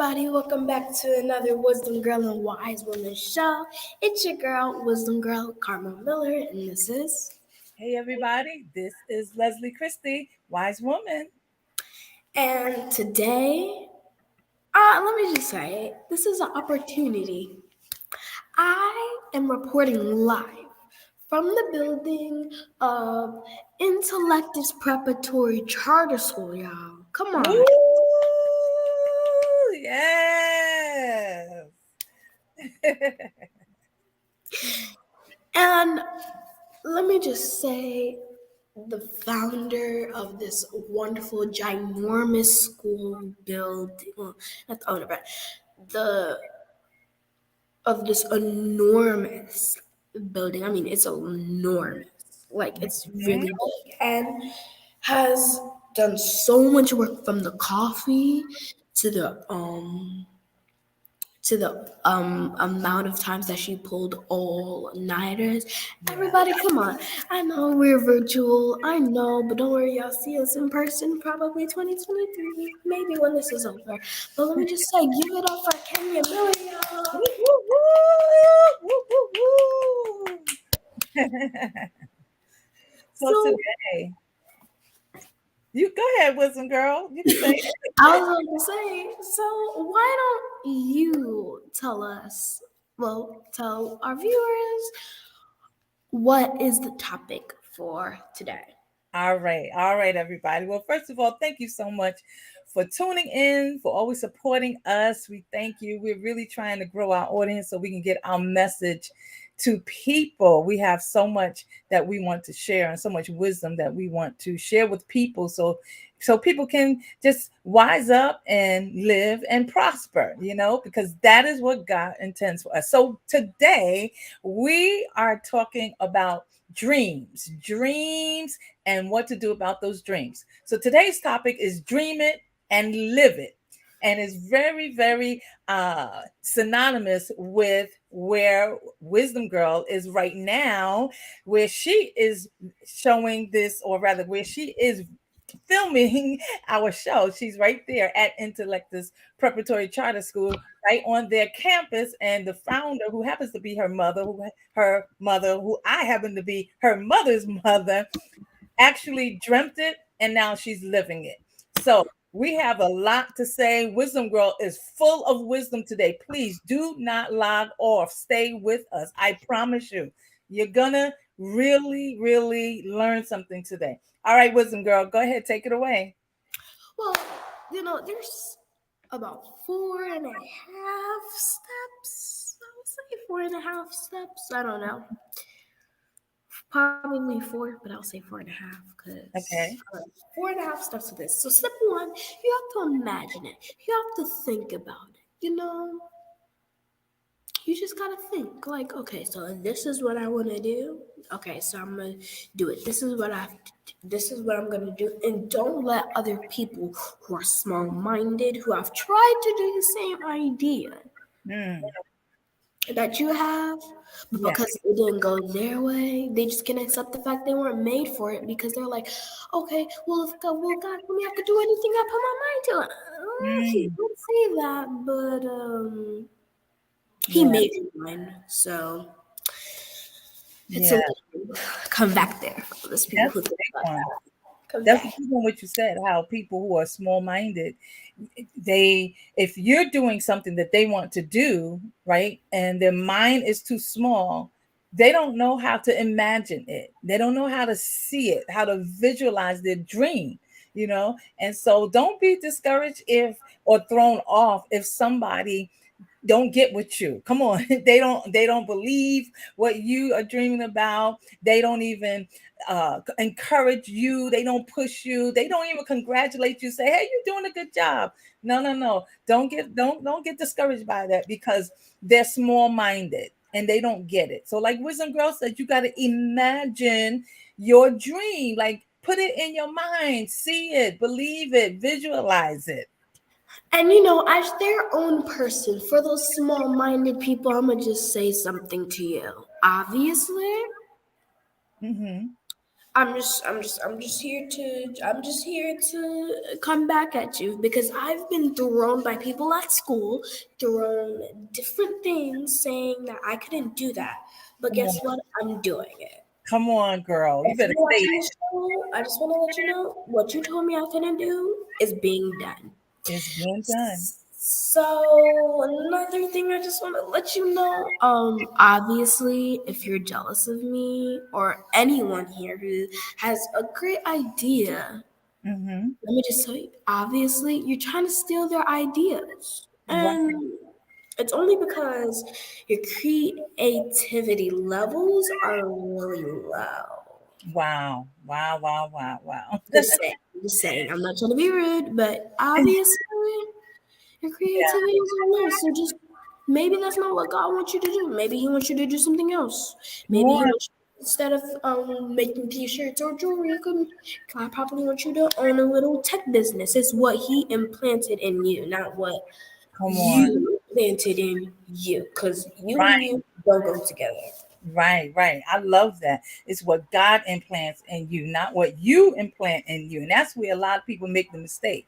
everybody. Welcome back to another Wisdom Girl and Wise Woman show. It's your girl, Wisdom Girl, Karma Miller, and this is. Hey everybody, this is Leslie Christie, wise woman. And today, let me just say, this is an opportunity. I am reporting live from the building of Intellectus Preparatory Charter School, y'all. Come on. Woo! Yes. And let me just say, the founder of this wonderful, ginormous school building, well, not the owner, but the of this enormous building. I mean, it's enormous. Like it's really big, and has done so much work from the coffee to the amount of times that she pulled all-nighters. Everybody, come on. I know we're virtual. I know, but don't worry, y'all see us in person probably 2023, maybe when this is over. But let me just say, give it up for Kenya Miller, y'all. Woo, woo, woo, woo, woo. So today, you go ahead, wisdom girl. You can say it. I was going to say, so why don't you tell us, tell our viewers, what is the topic for today? All right, everybody. Well, first of all, thank you so much for tuning in, for always supporting us. We thank you. We're really trying to grow our audience so we can get our message to people. We have so much that we want to share and so much wisdom that we want to share with people so people can just wise up and live and prosper, because that is what God intends for us. So today we are talking about dreams and what to do about those dreams. So today's topic is dream it and live it. And it's very, very synonymous with where Wisdom Girl is right now, where she is showing this, or rather, where she is filming our show. She's right there at Intellectus Preparatory Charter School, right on their campus. And the founder, who happens to be her mother, who I happen to be her mother's mother, actually dreamt it, and now she's living it. So we have a lot to say. Wisdom Girl is full of wisdom today. Please do not log off. Stay with us. I promise you, you're gonna really, really learn something today. All right, Wisdom Girl, go ahead, take it away. Well, there's about 4.5 steps. I would say 4.5 steps. I don't know. Probably 4, but I'll say 4.5 because Okay. 4.5 steps to this. So step one, you have to imagine it. You have to think about it. You just gotta think like, okay, so this is what I want to do. Okay, so I'm gonna do it. This is what this is what I'm gonna do, and don't let other people who are small-minded, who have tried to do the same idea that you have, but Yeah. because it didn't go their way, they just can't accept the fact they weren't made for it because they're like, okay, well, if God, told me I could do anything I put my mind to. He Mm. did say that, but he Yeah. made it mine, so it's a Yeah. little come back there for those people That's who a think big about one. that. Come That's back. even what you said, how people who are small-minded, if you're doing something that they want to do, right, and their mind is too small, they don't know how to imagine it. They don't know how to see it, how to visualize their dream. And so don't be discouraged if or thrown off if somebody don't get with you. Come on. They don't believe what you are dreaming about. They don't even encourage you. They don't push you. They don't even congratulate you, say, hey, you're doing a good job. No. Don't get discouraged by that, because they're small-minded and they don't get it. So like Wisdom Girl said, you got to imagine your dream, like put it in your mind, see it, believe it, visualize it. And as their own person, for those small-minded people, I'm gonna just say something to you. Obviously, Mm-hmm. I'm just here to come back at you because I've been thrown by people at school, thrown different things saying that I couldn't do that. But Come guess on. what? I'm doing it. Come on, girl. You If better you're say watching it. the show, I just want to let you know what you told me I couldn't do is being done. It's being done. So another thing I just want to let you know, obviously, if you're jealous of me or anyone here who has a great idea, Mm-hmm. let me just tell you, obviously, you're trying to steal their ideas. Right. And it's only because your creativity levels are really low. Wow. Wow. Wow. Wow. Wow. Just saying. I'm not trying to be rude, but obviously, your Yeah. creativity is on low. So just maybe that's not what God wants you to do. Maybe He wants you to do something else. Come Maybe He on. wants you, instead of making T-shirts or jewelry, God probably wants you to own a little tech business. It's what He implanted in you, not what Come on. you implanted in you. Because you and Right. you don't go together. Right, right. I love that. It's what God implants in you, not what you implant in you. And that's where a lot of people make the mistake.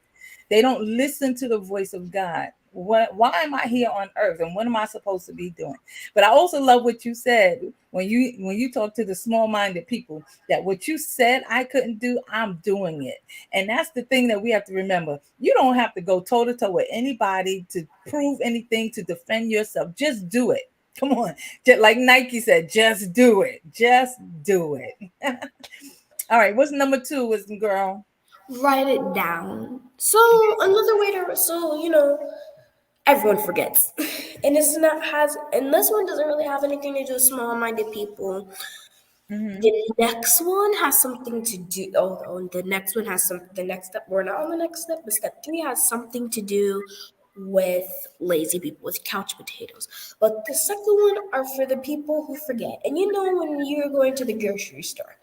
They don't listen to the voice of God. Why am I here on earth and what am I supposed to be doing? But I also love what you said when you talk to the small-minded people that what you said I couldn't do, I'm doing it. And that's the thing that we have to remember. You don't have to go toe to toe with anybody to prove anything to defend yourself. Just do it. Come on. Just like Nike said, just do it. Just do it. All right. What's number two, wisdom girl? Write it down. So another way to everyone forgets. And it's not has and this one doesn't really have anything to do with small minded people. Mm-hmm. The next one has something to do the next one has some the next step. We're not on the next step, but step three has something to do with lazy people, with couch potatoes. But the second one are for the people who forget. And when you're going to the grocery store,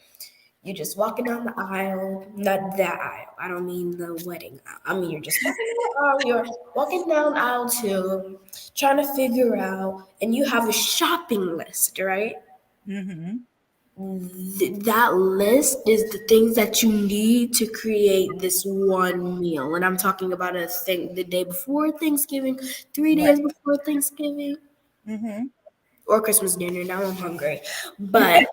you're just walking down the aisle, not that aisle. I don't mean the wedding aisle. I mean, you're just walking down the aisle. You're walking down aisle two, trying to figure out, and you have a shopping list, right? Mm-hmm. That list is the things that you need to create this one meal. And I'm talking about a thing the day before Thanksgiving, three Right. days before Thanksgiving, Mm-hmm. or Christmas dinner. Now I'm hungry. But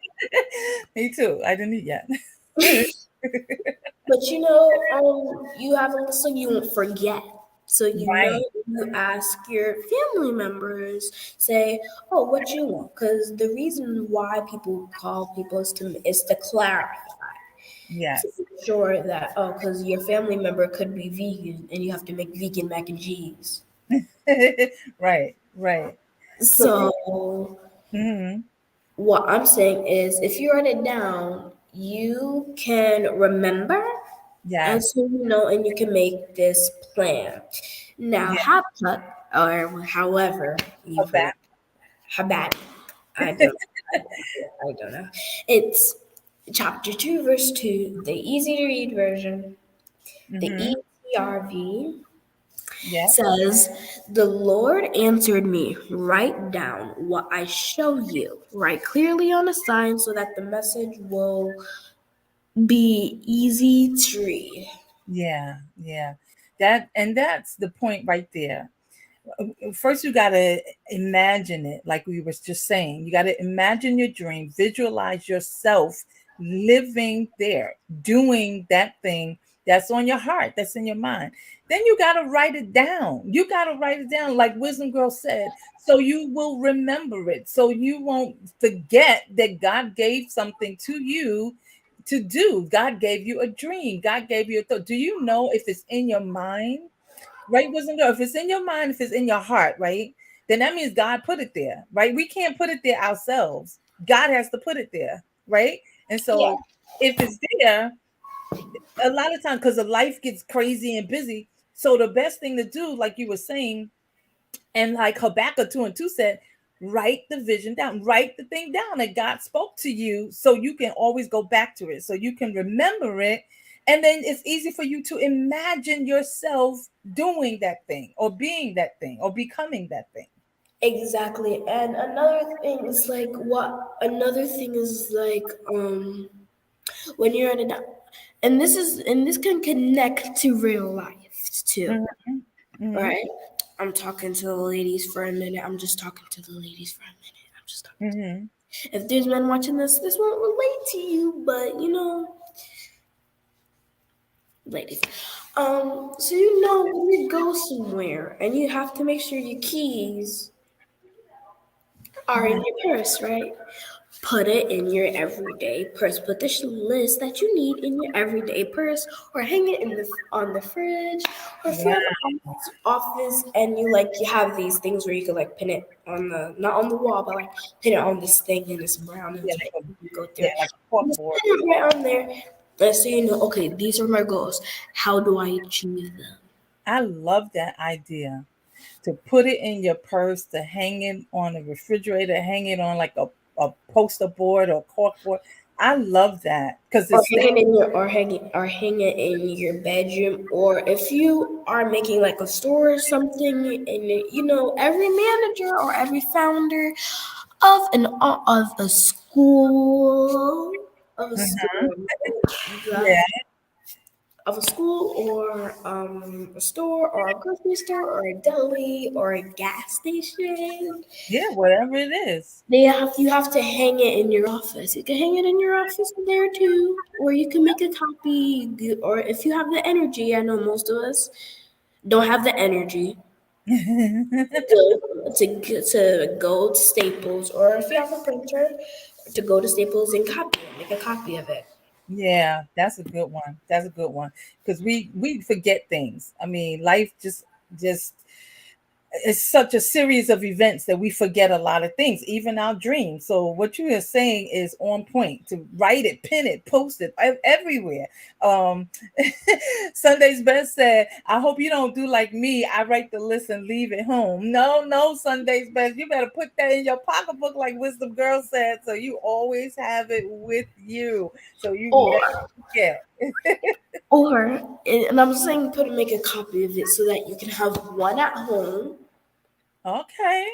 Me too. I didn't eat yet. But you have a list so you won't forget. So Right. you ask your family members, say, "Oh, what you want?" Because the reason why people call people is to clarify, to Yes. make sure that because your family member could be vegan and you have to make vegan mac and cheese. Right. Right. So, So mhm. what I'm saying is, if you write it down, you can remember. And Yes. so, and you can make this plan. Now, Yeah. Habakkuk, or however you Go pronounce back. Habakkuk, I don't, I don't know. It's chapter 2, verse 2, the easy to read version. The Mm-hmm. ERV Yeah. says, "The Lord answered me, write down what I show you, write clearly on a sign so that the message will be easy to read." Yeah. Yeah. That's the point right there. First you got to imagine it, like we was just saying. You got to imagine your dream, visualize yourself living there, doing that thing that's on your heart, that's in your mind. Then you got to write it down. You got to write it down, like wisdom girl said, so you will remember it, so you won't forget that God gave something to you to do. God gave you a dream. God gave you a thought. Do you know if it's in your mind? Right, wisdom girl, if it's in your mind, if it's in your heart, right, then that means God put it there, right? We can't put it there ourselves. God has to put it there, right? And Yeah. so if it's there, a lot of times, because the life gets crazy and busy, so the best thing to do, like you were saying, and like Habakkuk 2 and 2 said, write the vision down, write the thing down that God spoke to you so you can always go back to it, so you can remember it. And then it's easy for you to imagine yourself doing that thing or being that thing or becoming that thing. Exactly. And another thing is like when you're in an, and this can connect to real life too, Mhm, mhm, right? I'm talking to the ladies for a minute. I'm just talking to the ladies for a minute. I'm just talking. mhm. If there's men watching this won't relate to you, but ladies. So when you go somewhere and you have to make sure your keys are in Mhm. your purse, right? Put it in your everyday purse. Put the list that you need in your everyday purse, or hang it in the on the fridge. Or if you Wow. have an office and you have these things where you could like pin it on the not on the wall, but like pin it on this thing and it's brown and Yeah, it's white. like a, You go through yeah, it. like a Just corkboard. pin it right on there. So you know, okay, these are my goals. How do I achieve them? I love that idea. To put it in your purse, to hang it on the refrigerator, hang it on like a poster board or corkboard. I love that because Or it's hang it in your or hang it in your bedroom, or if you are making like a store or something, and every manager or every founder of an of a school of a Mhm. school Yeah, of a school or a store or a grocery store or a deli or a gas station. yeah, whatever it is. You have to hang it in your office. You can hang it in your office there too, or you can make a copy. Or if you have the energy, I know most of us don't have the energy to go to Staples, or if you have a printer, to go to Staples and make a copy of it. Yeah, that's a good one. That's a good one because we forget things. I mean, life just it's such a series of events that we forget a lot of things, even our dreams. So what you are saying is on point. To write it, pin it, post it everywhere. Um, Sunday's Best said, "I hope you don't do like me. I write the list and leave it home." No, no, Sunday's Best. You better put that in your pocketbook, like Wisdom Girl said, so you always have it with you, so you never Or forget. and I'm saying make a copy of it so that you can have one at home Okay,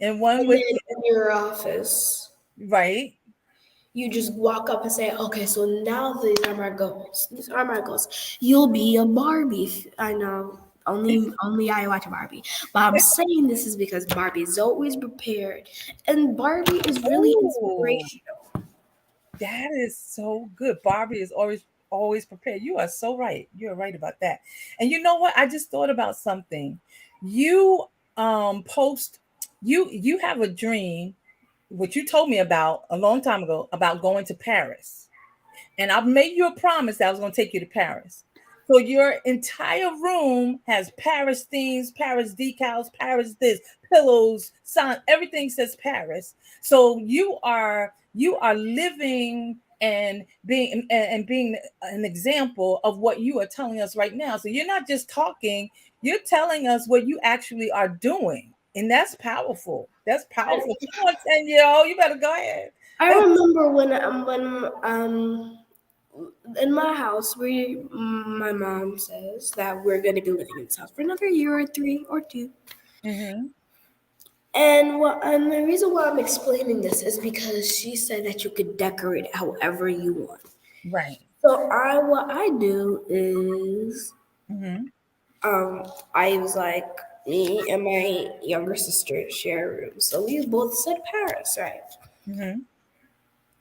and one and with then in your office. right. You just walk up and say, okay, so now these are my goals. These are my goals. You'll be a Barbie. I know. Only I watch Barbie. But I'm saying this is because Barbie is always prepared. And Barbie is really Oh, inspirational. that is so good. Barbie is always prepared. You are so right. You're right about that. And you know what? I just thought about something. You post you have a dream, what you told me about a long time ago about going to Paris. And I've made you a promise that I was going to take you to Paris. So your entire room has Paris themes, Paris decals, Paris this, pillows, sign, everything says Paris. So you are living and being an example of what you are telling us right now. So you're not just talking, you're telling us what you actually are doing. And that's powerful. That's powerful. Come on, 10-year-old, you better go ahead. I remember in my house, my mom says that we're going to be living in this house for another year or three or two. Hmm. And the reason why I'm explaining this is because she said that you could decorate however you want. Right. So what I do is Hmm. I was like, me and my younger sister share a room. So we both said Paris, right? Hmm.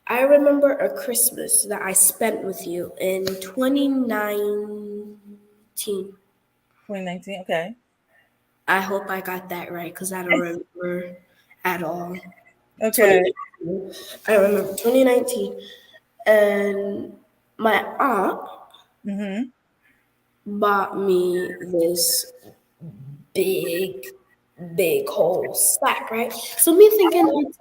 I remember a Christmas that I spent with you in 2019. 2019. Okay. I hope I got that right because I don't remember at all. Okay. 2019. I remember 2019. And my aunt Hmm. bought me this big, big whole sack, right? So me thinking it's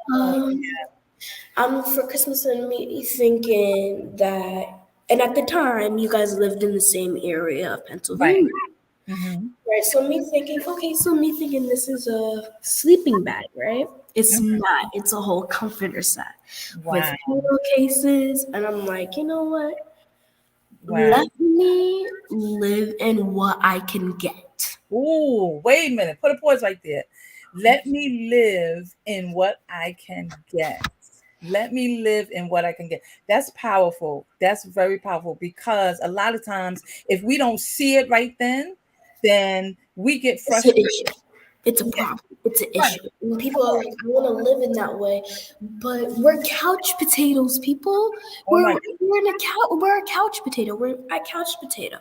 for Christmas, and me thinking that, and at the time you guys lived in the same area of Right. Pennsylvania. Hmm. Right, so me thinking, okay, so me thinking this is a sleeping bag, right? It's not. It's a whole comforter set with Wow. pillowcases, and I'm like, you know what? Wow. Let me live in what I can get. Ooh, wait a minute. Put a pause right there. Let me live in what I can get. Let me live in what I can get. That's powerful. That's very powerful because a lot of times, if we don't see it right then we get It's an frustrated. issue. It's a Yeah, problem. It's an right. issue. And people Come are on. like, I want to live in that way, but we're couch potatoes, people. Oh my We're a couch potato. We're a couch potato,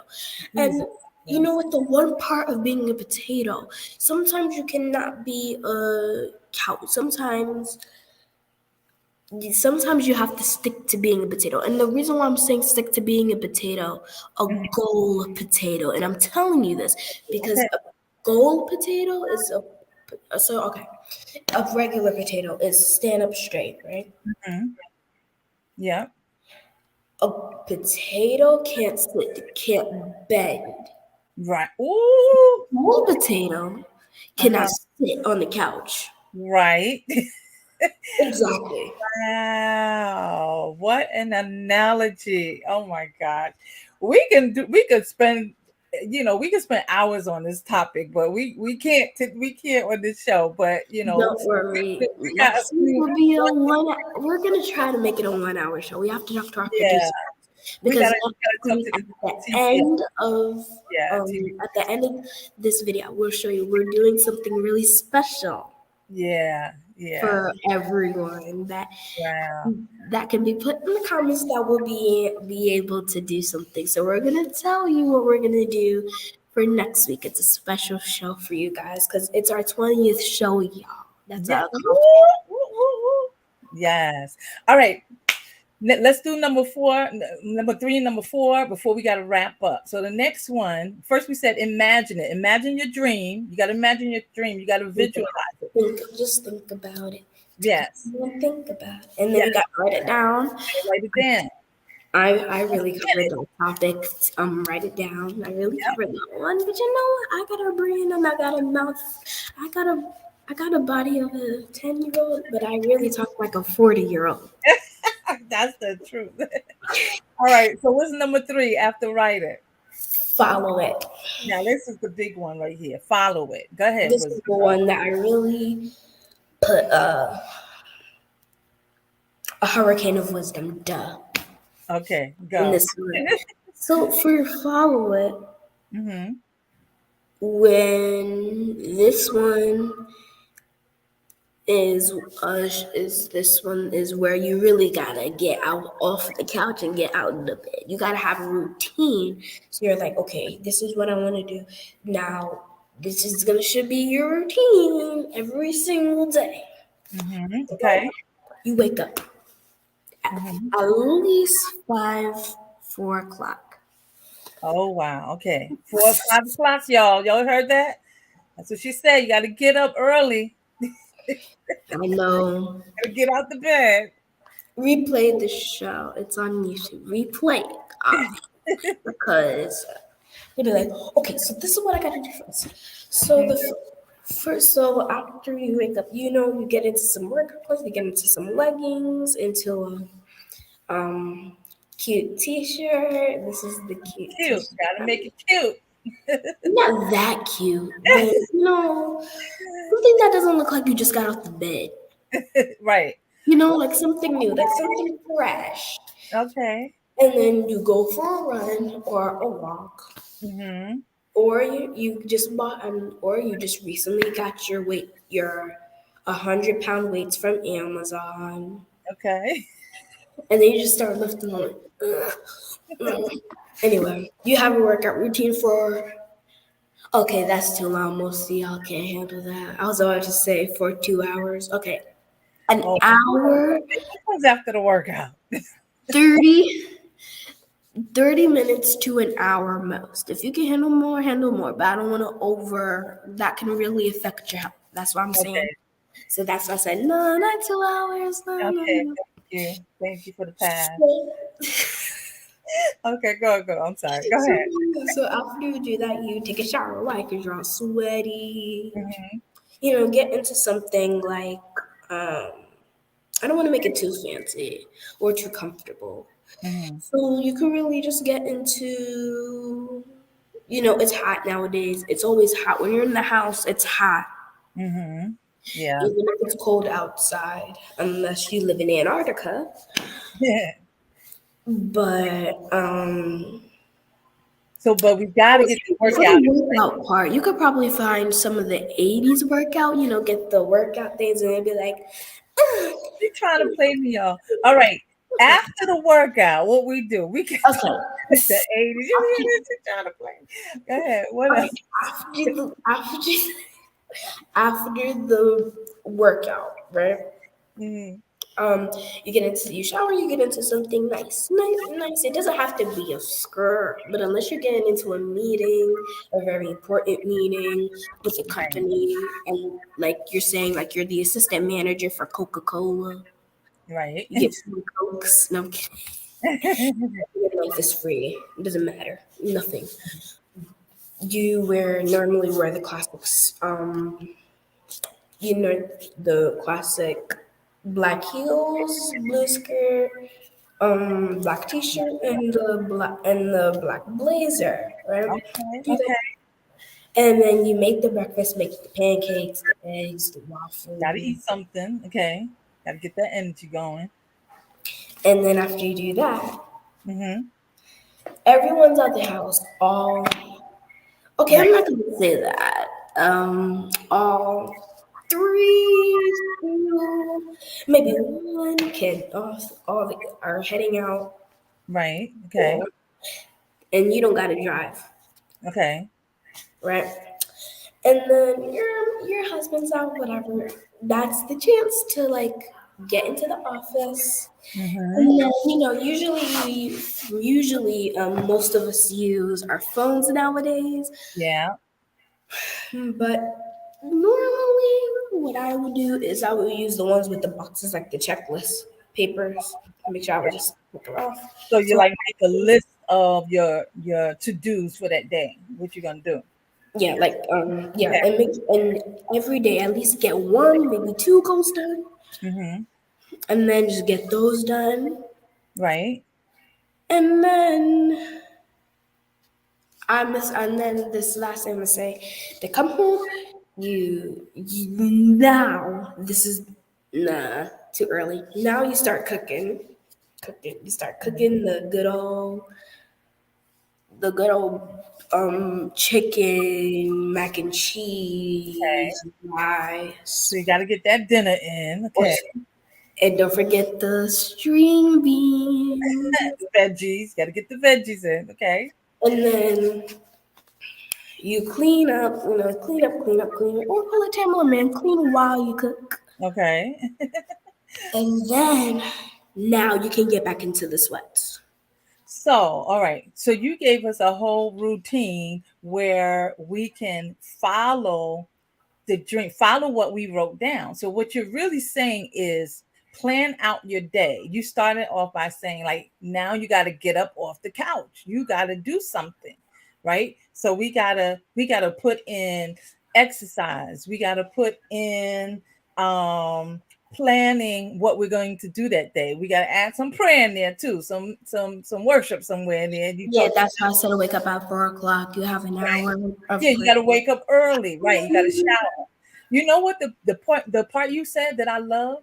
and Jesus. you know Yes. what? The one part of being a potato, sometimes you cannot be a couch. Sometimes you have to stick to being a potato. And the reason why I'm saying stick to being a potato, a Mhm. goal potato, and I'm telling you this because Okay. a goal potato is okay. A regular potato is stand up straight, right? Mhm. Yeah. A potato can't sit, can't bend. Right. Ooh. Goal potato cannot Uh-huh. sit on the couch. Right. Exactly. Wow. What an analogy. Oh my God. We could spend we could spend hours on this topic, but we can't on this show. But Don't worry. we got a Next week few. will be a one. We're gonna try to make it a 1 hour show. We have to talk to our Yeah, producer because we gotta talk next to week the TCL. Yeah, TV. at the end of this video, we'll show you we're doing something really special Yeah, yeah. for everyone Wow. that can be put in the comments that will be able to do something. So we're gonna tell you what we're gonna do for next week. It's a special show for you guys because it's our 20th show, y'all. That's Yeah. our Woo, woo, woo, woo. Yes. All right. Let's do number four, number three, number four before we got to wrap up. So the next one, first we said imagine it. Imagine your dream. You got to imagine your dream. You got to visualize it. just think about it. Take a Yes. moment and think about it. And then Yeah. we got to write it down. Write it down. I really covered that topic. Write it down. I really Yep. covered that one. But you know what? I got a brain and I got a mouth. I got a I got a body of a 10-year-old, but I really talk like a 40-year-old. That's the truth. All right. So what's number three after write it? Follow it. Now this is the big one right here. Follow it. Go ahead. This is the one that I really put a hurricane of wisdom, duh, Okay. in Go. this one. So for follow it, Mm-hmm. when this one this one is where you really gotta get out off the couch and get out of the bed. You gotta have a routine. So you're like, okay, this is what I want to do. Now this is gonna should be your routine every single day. Mm-hmm. So Okay. you wake up Mm-hmm. at least 4 o'clock. Oh wow. Okay. 4 or 5 o'clock, y'all. Y'all heard that? That's what she said. You got to get up early. I know. Got to get out the bed. Replay the show. It's on YouTube. Replay it. Because you'll be like, okay, so this is what I gotta do first. So so after you wake up, you get into some workout clothes, you get into some leggings, into a cute t-shirt. This is the cute Cute. t-shirt. Got to make it cute. Not that cute, but something that doesn't look like you just got off the bed. Right. Like something new, like something fresh. Okay. And then you go for a run or a walk. Mm-hmm. Or you just bought or you just recently got your 100-pound weights from Amazon, Okay. and then you just start lifting on it. Anyway, you have a workout routine for. Okay, that's too long. Most of y'all can't handle that. I was about to say for 2 hours. Okay, an Oh, hour, what comes after the workout? 30 30 minutes to an hour most. If you can handle more. But I don't want to that can really affect your health. That's what I'm saying. Okay. So that's why I said, no, not 2 hours. No, no, Okay. no. Thank you. Thank you for the pass. So, Okay. Go. Go. I'm sorry. Go so, ahead. so after you do that, you take a shower. Why? Because you're all sweaty. Mm-hmm. Get into something like, I don't want to make it too fancy or too comfortable. Mm-hmm. So you can really just get into, it's hot nowadays. It's always hot. When you're in the house, it's hot. Mm-hmm. Yeah. even if it's cold outside, unless you live in Antarctica. Yeah. But So, but we got to get the for the workout. workout part, you could probably find some of the 80s workout, get the workout things and they'd be like, They trying to play me, y'all. All right. After the workout, what we do? We can do okay. the 80s. You hear this? They trying to play. Go ahead. What Okay, else? after the workout, right? Mhm. You shower, you get into something nice. It doesn't have to be a skirt, but unless you're getting into a meeting, a very important meeting with a Right. company, and like you're saying, like you're the assistant manager for Coca-Cola, Right. you get free Cokes. No, I'm kidding. Your life is free. It doesn't matter. Nothing. You normally wear the classics. The classic black heels, blue skirt, black t-shirt, and the black blazer, right? Okay. Do that. Okay. And then you make the breakfast, make the pancakes, the eggs, the Got to waffles, eat something. Okay. Got to get that energy going. and then after you do that, Mm-hmm. everyone's at the house. Okay, Right. I'm not gonna say that. All three, two, maybe one kid, are heading out, Right. Okay. or- and you don't gotta drive, Okay. right? And then your husband's out, whatever. That's the chance to like get into the office. Mm-hmm. And then, usually, most of us use our phones nowadays. Yeah. But normally, what I would do is I would use the ones with the boxes, like the checklist papers. Make sure I would just pick it off. So you So like make a list of your to dos for that day. What you gonna do? yeah, Okay. and every day at least get one, maybe two goals done, Mm-hmm. and then just get those done. Right. And then and then this last thing I'm gonna say, they come home, you now this is nah too early. Now you start cooking. You start cooking the good old chicken, mac and Okay. cheese, rice. So you got to get that dinner in. Or, Okay. and don't forget the string beans. Veggies. Got to get the veggies in. Okay. And then you clean up, or pull a Tamala man, clean while you cook. Okay. And then now you can get back into the sweats. So, all right. So you gave us a whole routine where we can follow what we wrote down. So what you're really saying is plan out your day. You started off by saying like now you got to get up off the couch. You got to do something, right? So we got to put in exercise. We got to put in planning what we're going to do that day. We got to add some prayer in there too, some worship somewhere in there. You Yeah, talk. that's why I said to wake up at 4 o'clock. You have an hour Yeah, of you prayer. got to wake up early, right? You got to shower. You know what the part you said that I love?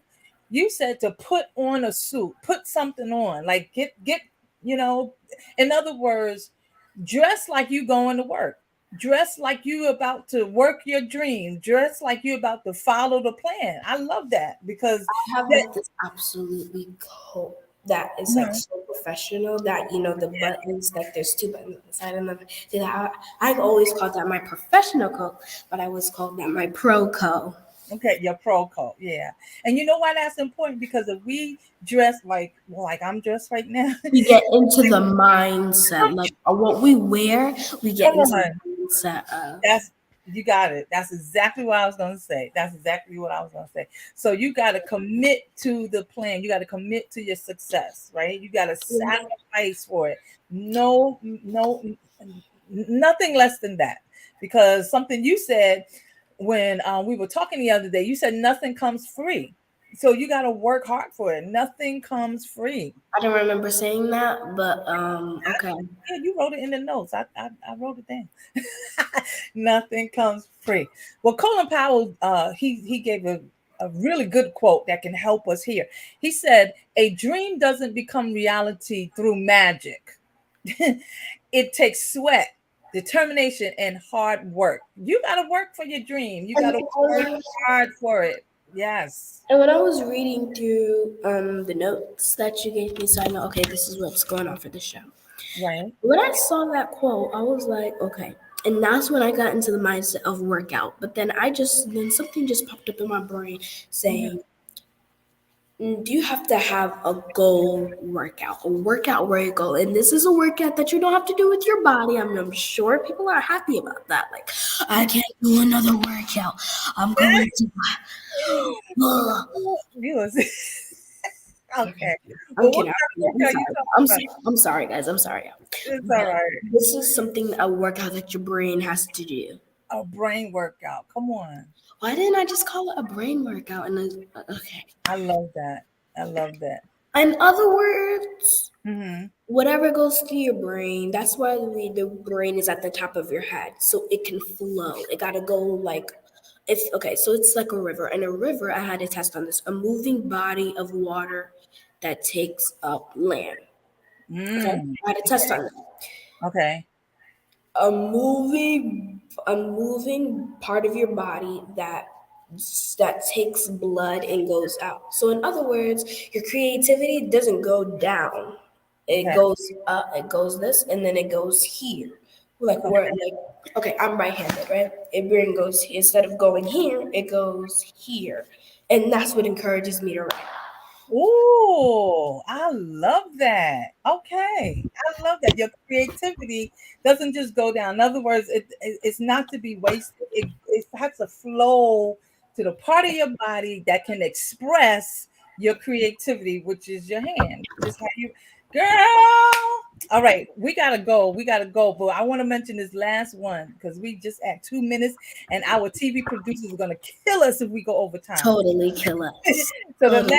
You said to put on a suit, put something on, like get you know, in other words, dress like you going to work. Dress like you about to work your dream. Dress like you about to follow the plan. I love that because Have that like this absolutely coat that is like mhm, so professional that the buttons, like there's two buttons on the side and I've always called that my professional coat, but I always called that my pro coat. okay, your pro code, yeah. And you know why that's important? Because if we dress like I'm dressed right now, We get into the mindset, like what we wear, we get come into the on. mindset of. That's you got it. That's exactly what I was gonna say. That's exactly what I was gonna say. So you gotta commit to the plan. You gotta commit to your success, right? You gotta sacrifice for it. No, nothing less than that. Because something you said when we were talking the other day, you said nothing comes free. So you got to work hard for it. Nothing comes free. I don't remember saying that, but okay. Yeah, you wrote it in the notes. I wrote it down. Nothing comes free. Well, Colin Powell, he gave a really good quote that can help us here. He said, "A dream doesn't become reality through magic. It takes sweat, determination, and hard work. You got to work for your dream. You got And, to work hard for it. Yes, and when I was reading through the notes that you gave me, so I know, okay, this is what's going on for the show. right. When I saw that quote, I was like, okay. And that's when I got into the mindset of workout. But then something just popped up in my brain Mhm. saying, do you have to have a goal workout, a workout where you go, and this is a workout that you don't have to do with your body. I'm sure people are happy about that. Like, I can't do another workout. I'm going to. Ugh. You was okay. I'm Well, what kidding. kind of I'm workout you sorry. talking about? I'm sorry, guys. I'm sorry. It's all But right. this is something a workout that your brain has to do. A brain workout. Come on. Why didn't I just call it a brain workout? Okay. I love that. I love that. In other words, Hmm. whatever goes through your brain, that's why the brain is at the top of your head, so it can flow. It gotta go like, if okay, so it's like a river. And a river, I had a test on this, a moving body of water that takes up land. Okay, Mm. I had a test on that. Okay. A moving part of your body that takes blood and goes out. So in other words, your creativity doesn't go down. It Okay. goes up, it goes this, and then it goes here. Like Okay. where like okay, I'm right-handed, right? It brain goes instead of going here, it goes here. And that's what encourages me to write. Ooh, I love that. Okay. I love that. Your creativity doesn't just go down. In other words, it's not to be wasted. It has to flow to the part of your body that can express your creativity, which is your hand, which is how you, girl. All right, we gotta go. We gotta go. But I want to mention this last one because we just at 2 minutes, and our TV producers are gonna kill us if we go over time. Totally kill us. So Totally.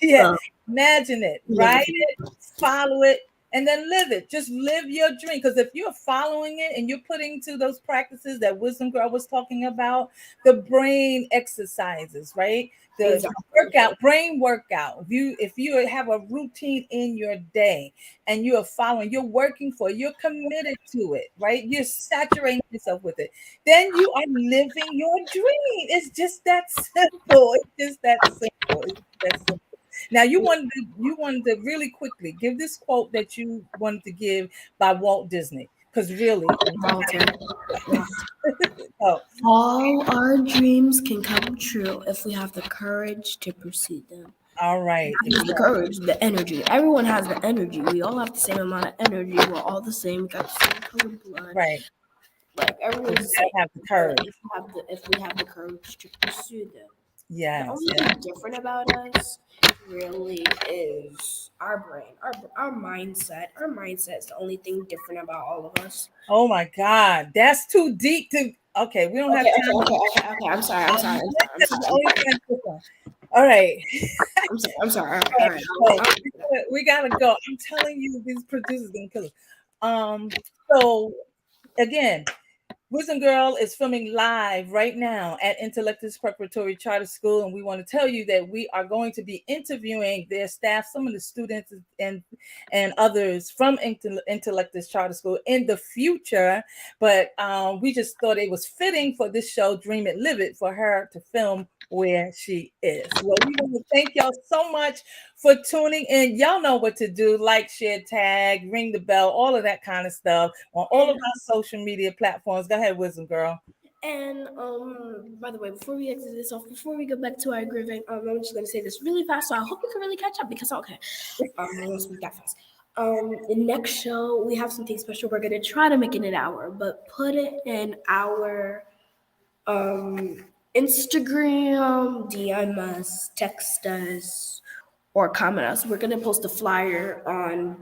yeah, So, imagine it, yeah. write it, follow it, and then live it. Just live your dream. Because if you're following it and you're putting to those practices that Wisdom Girl was talking about, the brain exercises, right? The Exactly. workout, brain workout. If you have a routine in your day and you are following, you're working for it, you're committed to it, right? You're saturating yourself with it. Then you are living your dream. It's just that simple. It's just that simple. It's that simple. Now you wanted to really quickly give this quote that you wanted to give by Walt Disney. Because really, Walter. oh, All our dreams can come true if we have the courage to pursue them. all right. Not just the courage, the energy. Everyone has the energy. We all have the same amount of energy. We're all the same. We got the same colored blood. Right. Like But everyone's you the same. gotta have the But courage. if we have the courage to pursue them. The Yes, only yes. thing different about us really is our brain, our mindset. Our mindset is the only thing different about all of us. Oh my God. That's too deep to okay, we don't have Okay, time. okay. I'm sorry. I'm sorry. I'm sorry. Oh, you can't put one. All right. I'm sorry. I'm sorry. All All right, right. so we gotta go. I'm telling you, these producers gonna kill us. So again, Wisdom Girl is filming live right now at Intellectus Preparatory Charter School, and we want to tell you that we are going to be interviewing their staff, some of the students and others from Intellectus Charter School in the future. But we just thought it was fitting for this show, Dream It, Live It, for her to film where she is. Well, we want to thank y'all so much for tuning in. Y'all know what to do: like, share, tag, ring the bell, all of that kind of stuff on all of our social media platforms. Go ahead, Wisdom Girl. And by the way, before we exit this off, before we go back to our grooving, I'm just gonna say this really fast, so I hope you can really catch up because okay, I won't speak that fast. The next show we have something special. We're gonna try to make it an hour, but put it in our Instagram, DM us, text us, or comment us. We're gonna post a flyer on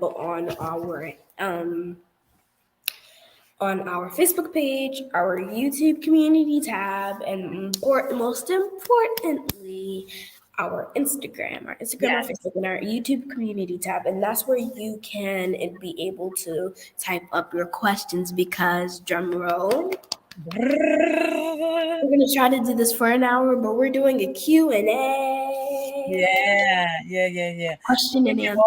our Facebook page, our YouTube community tab, and most importantly, our Instagram or Yes. Facebook, and our YouTube community tab. And that's where you can be able to type up your questions because, drum roll, we're going to try to do this for an hour, but we're doing a Q&A. Yeah. Question We'll and get answer.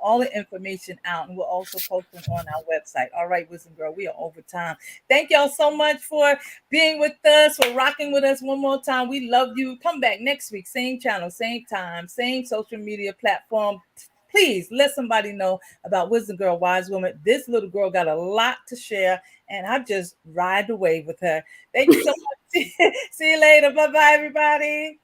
all the information out, and we'll also post them on our website. All right, Wisdom Girl, we are over time. Thank y'all so much for being with us, for rocking with us one more time. We love you. Come back next week, same channel, same time, same social media platform. Please let somebody know about Wisdom Girl, Wise Woman. This little girl got a lot to share, and I just ride the wave with her. Thank you so much. See you later. Bye-bye, everybody.